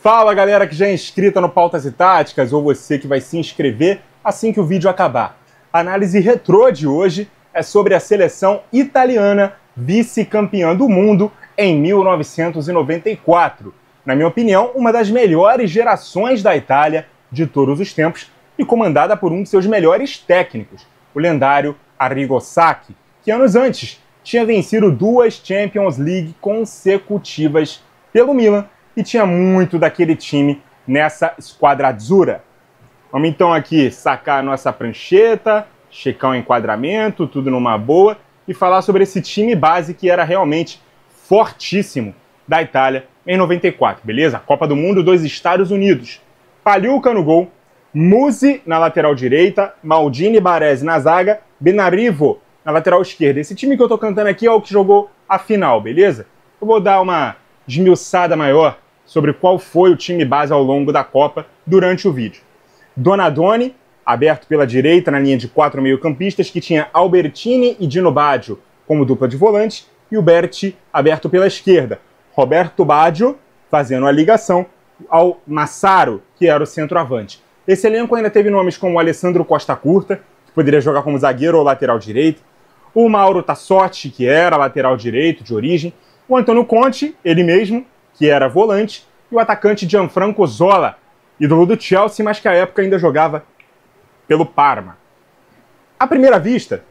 Fala galera que já é inscrita no Pautas e Táticas, ou você que vai se inscrever assim que o vídeo acabar. A análise retrô de hoje é sobre a seleção italiana vice-campeã do mundo em 1994. Na minha opinião, uma das melhores gerações da Itália de todos os tempos e comandada por um de seus melhores técnicos, o lendário Arrigo Sacchi, que anos antes tinha vencido 2 Champions League consecutivas pelo Milan e tinha muito daquele time nessa squadra azzurra. Vamos então aqui sacar a nossa prancheta, checar o enquadramento, tudo numa boa, e falar sobre esse time base que era realmente fortíssimo da Itália em 94, beleza? Copa do Mundo dos Estados Unidos. Pagliuca no gol, Musi na lateral direita, Maldini e Baresi na zaga, Benarivo na lateral esquerda. Esse time que eu tô cantando aqui é o que jogou a final, beleza? Eu vou dar uma esmiuçada maior sobre qual foi o time base ao longo da Copa durante o vídeo. Donadoni, aberto pela direita na linha de 4 meio-campistas, que tinha Albertini e Dino Baggio como dupla de volante, e o Berti aberto pela esquerda. Roberto Baggio fazendo a ligação ao Massaro, que era o centroavante. Esse elenco ainda teve nomes como Alessandro Costa Curta, que poderia jogar como zagueiro ou lateral direito, o Mauro Tassotti, que era lateral direito de origem, o Antônio Conte, ele mesmo, que era volante, e o atacante Gianfranco Zola, ídolo do Chelsea, mas que à época ainda jogava pelo Parma. À primeira vista,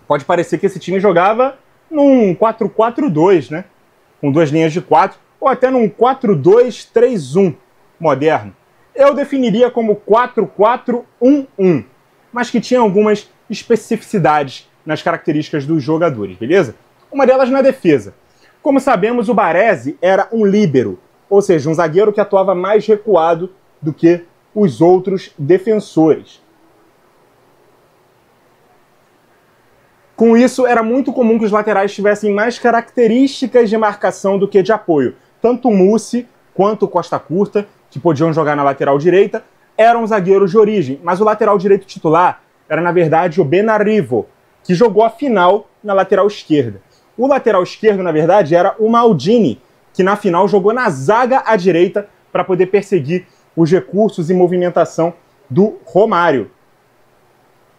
pode parecer que esse time jogava num 4-4-2, né? Com 2 linhas de 4, ou até num 4-2-3-1 moderno. Eu definiria como 4-4-1-1, mas que tinha algumas especificidades nas características dos jogadores, beleza? Uma delas na defesa. Como sabemos, o Baresi era um líbero, ou seja, um zagueiro que atuava mais recuado do que os outros defensores. Com isso, era muito comum que os laterais tivessem mais características de marcação do que de apoio. Tanto o Musi quanto o Costa Curta, que podiam jogar na lateral direita, eram zagueiros de origem, mas o lateral direito titular era, na verdade, o Benarivo, que jogou a final na lateral esquerda. O lateral esquerdo, na verdade, era o Maldini, que na final jogou na zaga à direita para poder perseguir os recursos e movimentação do Romário.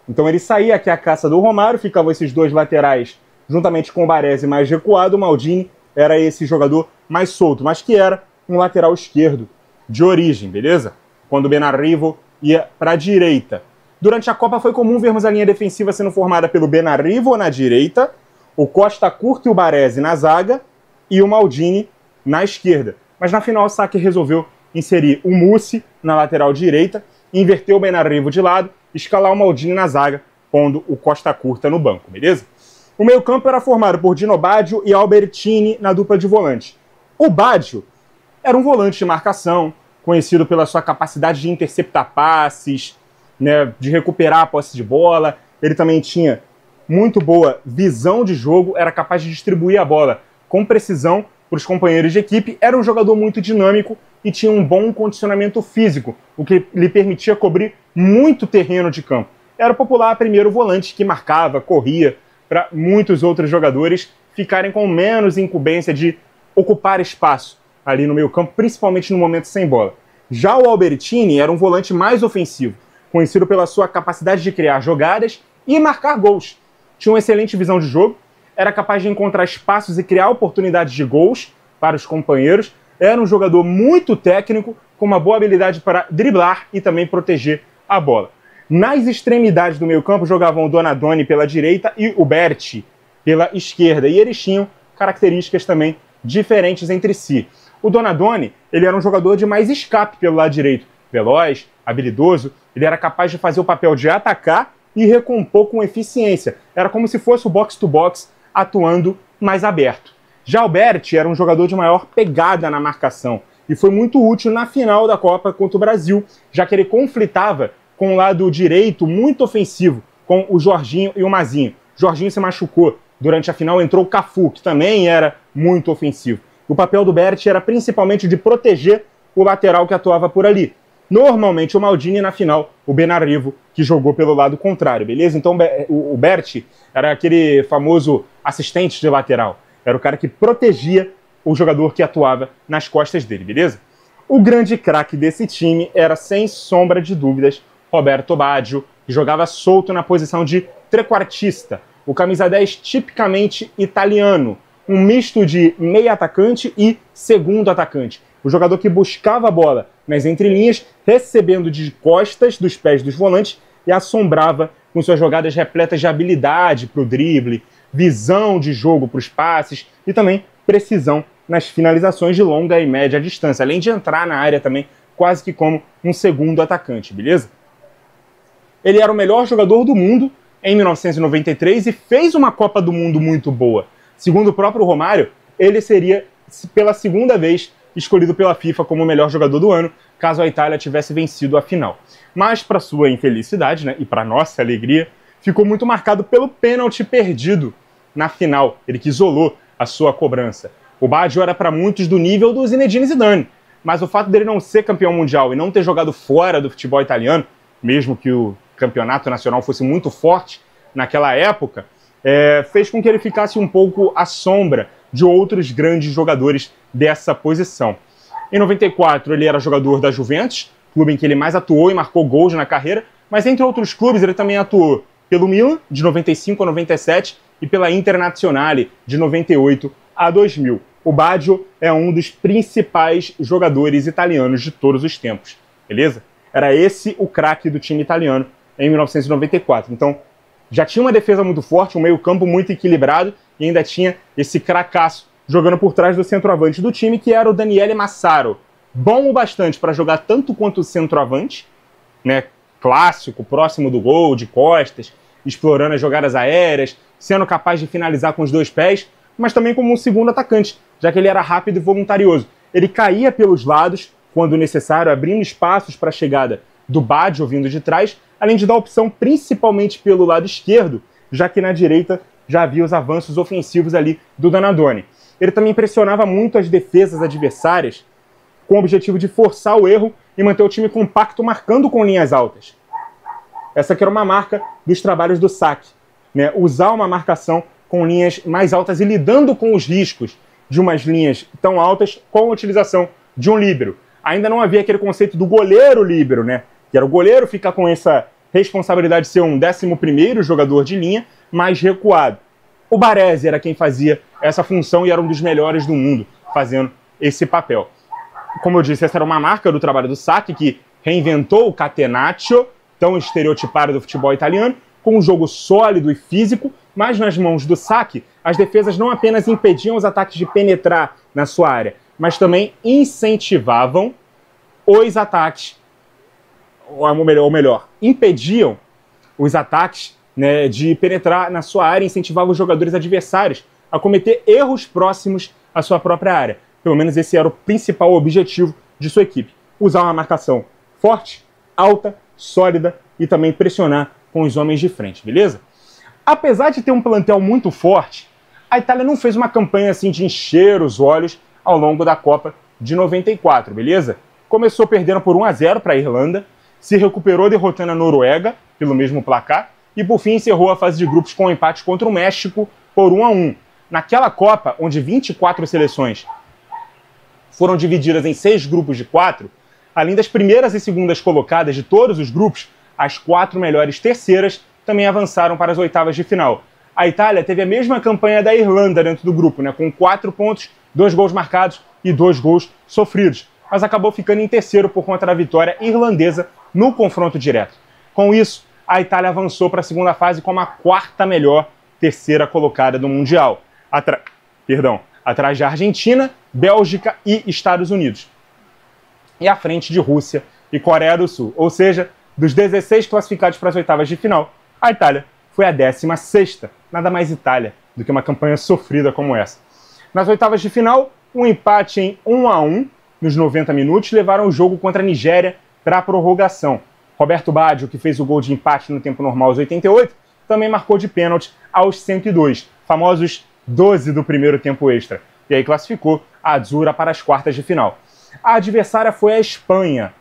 Então ele saía aqui à caça do Romário, ficavam esses 2 laterais juntamente com o Baresi mais recuado, o Maldini era esse jogador mais solto, mas que era um lateral esquerdo de origem, beleza? Quando o Benarivo ia para a direita. Durante a Copa foi comum vermos a linha defensiva sendo formada pelo Benarivo na direita, o Costa Curta e o Baresi na zaga e o Maldini na esquerda. Mas na final o Sacchi resolveu inserir o Musi na lateral direita, inverter o Benarivo de lado, escalar o Maldini na zaga, pondo o Costa Curta no banco, beleza? O meio-campo era formado por Dino Baggio e Albertini na dupla de volante. O Baggio era um volante de marcação, conhecido pela sua capacidade de interceptar passes, né, de recuperar a posse de bola. Ele também tinha muito boa visão de jogo, era capaz de distribuir a bola com precisão para os companheiros de equipe, era um jogador muito dinâmico e tinha um bom condicionamento físico, o que lhe permitia cobrir muito terreno de campo. Era o popular primeiro volante que marcava, corria, para muitos outros jogadores ficarem com menos incumbência de ocupar espaço ali no meio campo, principalmente no momento sem bola. Já o Albertini era um volante mais ofensivo, conhecido pela sua capacidade de criar jogadas e marcar gols. Tinha uma excelente visão de jogo, era capaz de encontrar espaços e criar oportunidades de gols para os companheiros, era um jogador muito técnico, com uma boa habilidade para driblar e também proteger a bola. Nas extremidades do meio-campo jogavam o Donadoni pela direita e o Berti pela esquerda, e eles tinham características também diferentes entre si. O Donadoni, ele era um jogador de mais escape pelo lado direito, veloz, habilidoso, ele era capaz de fazer o papel de atacar e recompor com eficiência. Era como se fosse o box-to-box atuando mais aberto. Já o Berti era um jogador de maior pegada na marcação e foi muito útil na final da Copa contra o Brasil, já que ele conflitava com o lado direito muito ofensivo, com o Jorginho e o Mazinho. Jorginho se machucou. Durante a final entrou o Cafu, que também era muito ofensivo. O papel do Berti era principalmente de proteger o lateral que atuava por ali. Normalmente o Maldini na final, o Benarivo, que jogou pelo lado contrário, beleza? Então o Berti era aquele famoso assistente de lateral. Era o cara que protegia o jogador que atuava nas costas dele, beleza? O grande craque desse time era, sem sombra de dúvidas, Roberto Baggio, que jogava solto na posição de trequartista, o camisa 10 tipicamente italiano, um misto de meio atacante e segundo atacante. O jogador que buscava a bola nas entrelinhas, recebendo de costas dos pés dos volantes e assombrava com suas jogadas repletas de habilidade para o drible, visão de jogo para os passes e também precisão nas finalizações de longa e média distância, além de entrar na área também quase que como um segundo atacante, beleza? Ele era o melhor jogador do mundo em 1993 e fez uma Copa do Mundo muito boa. Segundo o próprio Romário, ele seria, pela segunda vez, escolhido pela FIFA como o melhor jogador do ano, caso a Itália tivesse vencido a final. Mas, para sua infelicidade, né, e para nossa alegria, ficou muito marcado pelo pênalti perdido na final, ele que isolou a sua cobrança. O Baggio era para muitos do nível do Zinedine Zidane, mas o fato dele não ser campeão mundial e não ter jogado fora do futebol italiano, mesmo que o campeonato nacional fosse muito forte naquela época, fez com que ele ficasse um pouco à sombra de outros grandes jogadores dessa posição. Em 94 ele era jogador da Juventus, clube em que ele mais atuou e marcou gols na carreira, mas entre outros clubes ele também atuou pelo Milan, de 95 a 97, e pela Internazionale, de 98 a 2000. O Baggio é um dos principais jogadores italianos de todos os tempos, beleza? Era esse o craque do time italiano em 1994. Então, já tinha uma defesa muito forte, um meio-campo muito equilibrado e ainda tinha esse cracaço jogando por trás do centroavante do time, que era o Daniele Massaro. Bom o bastante para jogar tanto quanto o centroavante, né? Clássico, próximo do gol, de costas, explorando as jogadas aéreas, sendo capaz de finalizar com os dois pés, mas também como um segundo atacante, já que ele era rápido e voluntarioso. Ele caía pelos lados, quando necessário, abrindo espaços para a chegada do Baggio vindo de trás, além de dar opção principalmente pelo lado esquerdo, já que na direita já havia os avanços ofensivos ali do Donadoni. Ele também pressionava muito as defesas adversárias, com o objetivo de forçar o erro e manter o time compacto, marcando com linhas altas. Essa que era uma marca dos trabalhos do Sacchi, né? Usar uma marcação com linhas mais altas e lidando com os riscos de umas linhas tão altas com a utilização de um líbero. Ainda não havia aquele conceito do goleiro líbero, né? Que era o goleiro ficar com essa responsabilidade de ser um 11º jogador de linha, mais recuado. O Baresi era quem fazia essa função e era um dos melhores do mundo fazendo esse papel. Como eu disse, essa era uma marca do trabalho do Sacchi, que reinventou o catenaccio, tão estereotipado do futebol italiano, com um jogo sólido e físico, mas nas mãos do Sacchi, as defesas não apenas impediam os ataques de penetrar na sua área, mas também incentivavam os ataques, ou melhor, impediam os ataques, né, de penetrar na sua área, incentivavam os jogadores adversários a cometer erros próximos à sua própria área. Pelo menos esse era o principal objetivo de sua equipe. Usar uma marcação forte, alta, sólida e também pressionar com os homens de frente, beleza? Apesar de ter um plantel muito forte, a Itália não fez uma campanha assim de encher os olhos ao longo da Copa de 94, beleza? Começou perdendo por 1-0 para a Irlanda, se recuperou derrotando a Noruega pelo mesmo placar e por fim encerrou a fase de grupos com um empate contra o México por 1-1. Naquela Copa, onde 24 seleções foram divididas em 6 grupos de 4, além das primeiras e segundas colocadas de todos os grupos, as 4 melhores terceiras também avançaram para as oitavas de final. A Itália teve a mesma campanha da Irlanda dentro do grupo, né, com 4 pontos, 2 gols marcados e 2 gols sofridos, mas acabou ficando em terceiro por conta da vitória irlandesa no confronto direto. Com isso, a Itália avançou para a segunda fase como a 4ª melhor terceira colocada do Mundial, atrás de Argentina, Bélgica e Estados Unidos, e à frente de Rússia e Coreia do Sul. Ou seja, dos 16 classificados para as oitavas de final, a Itália foi a 16ª. Nada mais Itália do que uma campanha sofrida como essa. Nas oitavas de final, um empate em 1-1 nos 90 minutos levaram o jogo contra a Nigéria para a prorrogação. Roberto Baggio, que fez o gol de empate no tempo normal aos 88, também marcou de pênalti aos 102, famosos 12 do primeiro tempo extra, e aí classificou a Azzurra para as quartas de final. A adversária foi a Espanha,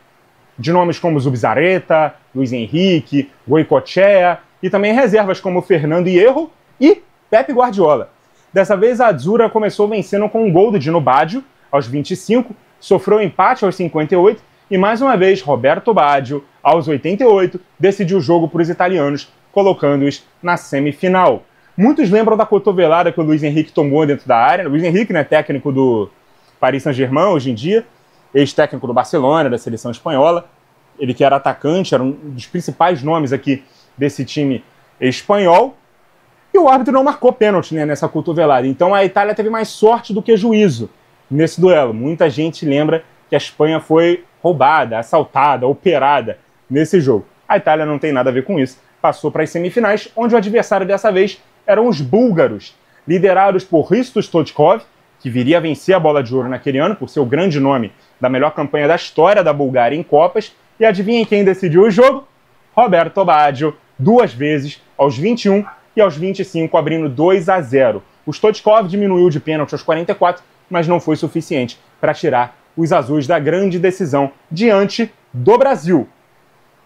de nomes como Zubizarreta, Luiz Henrique, Goicoechea, e também reservas como Fernando Hierro e Pepe Guardiola. Dessa vez a Azzurra começou vencendo com um gol do Dino Baggio, aos 25, sofreu empate aos 58 e mais uma vez Roberto Baggio, aos 88, decidiu o jogo para os italianos, colocando-os na semifinal. Muitos lembram da cotovelada que o Luiz Henrique tomou dentro da área. Luiz Henrique, né, técnico do Paris Saint-Germain hoje em dia, ex-técnico do Barcelona, da seleção espanhola. Ele que era atacante, era um dos principais nomes aqui desse time espanhol. E o árbitro não marcou pênalti, né, nessa cotovelada. Então a Itália teve mais sorte do que juízo nesse duelo. Muita gente lembra que a Espanha foi roubada, assaltada, operada nesse jogo. A Itália não tem nada a ver com isso. Passou para as semifinais, onde o adversário dessa vez eram os búlgaros, liderados por Hristo Stoichkov, que viria a vencer a Bola de Ouro naquele ano, por ser o grande nome da melhor campanha da história da Bulgária em Copas. E adivinhem quem decidiu o jogo? Roberto Baggio, 2 vezes, aos 21 e aos 25, abrindo 2-0. O Stoichkov diminuiu de pênalti aos 44, mas não foi suficiente para tirar os azuis da grande decisão diante do Brasil.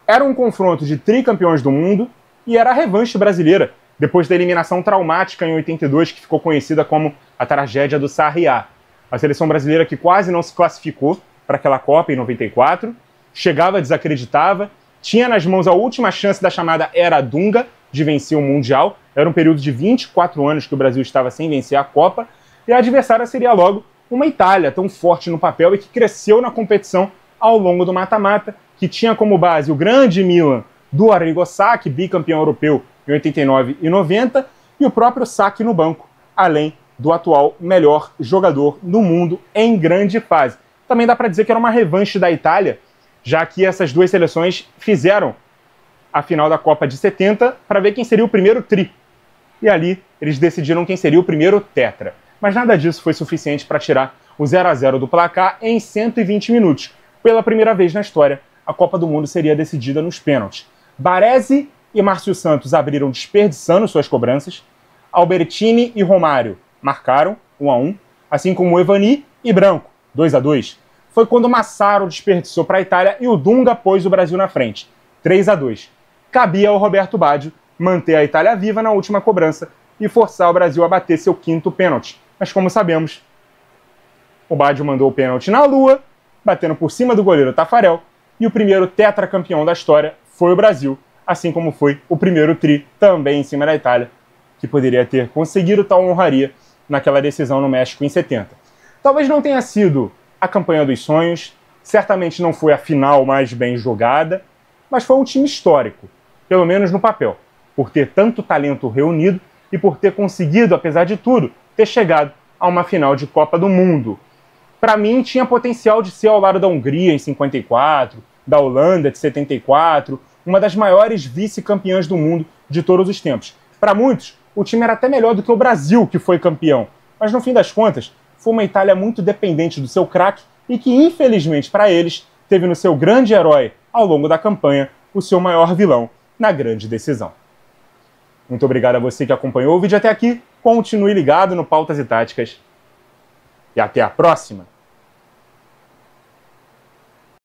Era um confronto de tricampeões do mundo e era a revanche brasileira, depois da eliminação traumática em 82, que ficou conhecida como a tragédia do Sarriá. A seleção brasileira que quase não se classificou para aquela Copa em 94, chegava, desacreditava, tinha nas mãos a última chance da chamada Era Dunga de vencer o Mundial. Era um período de 24 anos que o Brasil estava sem vencer a Copa, e a adversária seria logo uma Itália tão forte no papel e que cresceu na competição ao longo do mata-mata, que tinha como base o grande Milan do Arrigo Sacchi, bicampeão europeu em 89 e 90, e o próprio Sacchi no banco, além do atual melhor jogador do mundo em grande fase. Também dá para dizer que era uma revanche da Itália, já que essas duas seleções fizeram a final da Copa de 70 para ver quem seria o primeiro tri. E ali eles decidiram quem seria o primeiro tetra. Mas nada disso foi suficiente para tirar o 0-0 do placar em 120 minutos. Pela primeira vez na história, a Copa do Mundo seria decidida nos pênaltis. Baresi e Márcio Santos abriram desperdiçando suas cobranças. Albertini e Romário marcaram 1-1, assim como Evani e Branco 2-2. Foi quando Massaro desperdiçou para a Itália e o Dunga pôs o Brasil na frente 3-2. Cabia ao Roberto Baggio manter a Itália viva na última cobrança e forçar o Brasil a bater seu 5º pênalti. Mas como sabemos, o Baggio mandou o pênalti na lua, batendo por cima do goleiro Taffarel, e o primeiro tetracampeão da história foi o Brasil, assim como foi o primeiro tri também em cima da Itália, que poderia ter conseguido tal honraria naquela decisão no México em 70. Talvez não tenha sido a campanha dos sonhos, certamente não foi a final mais bem jogada, mas foi um time histórico, pelo menos no papel, por ter tanto talento reunido e por ter conseguido, apesar de tudo, ter chegado a uma final de Copa do Mundo. Para mim, tinha potencial de ser ao lado da Hungria em 54, da Holanda de 74, uma das maiores vice-campeãs do mundo de todos os tempos. Para muitos, o time era até melhor do que o Brasil, que foi campeão. Mas no fim das contas, foi uma Itália muito dependente do seu craque e que, infelizmente para eles, teve no seu grande herói, ao longo da campanha, o seu maior vilão na grande decisão. Muito obrigado a você que acompanhou o vídeo até aqui. Continue ligado no Pautas e Táticas. E até a próxima!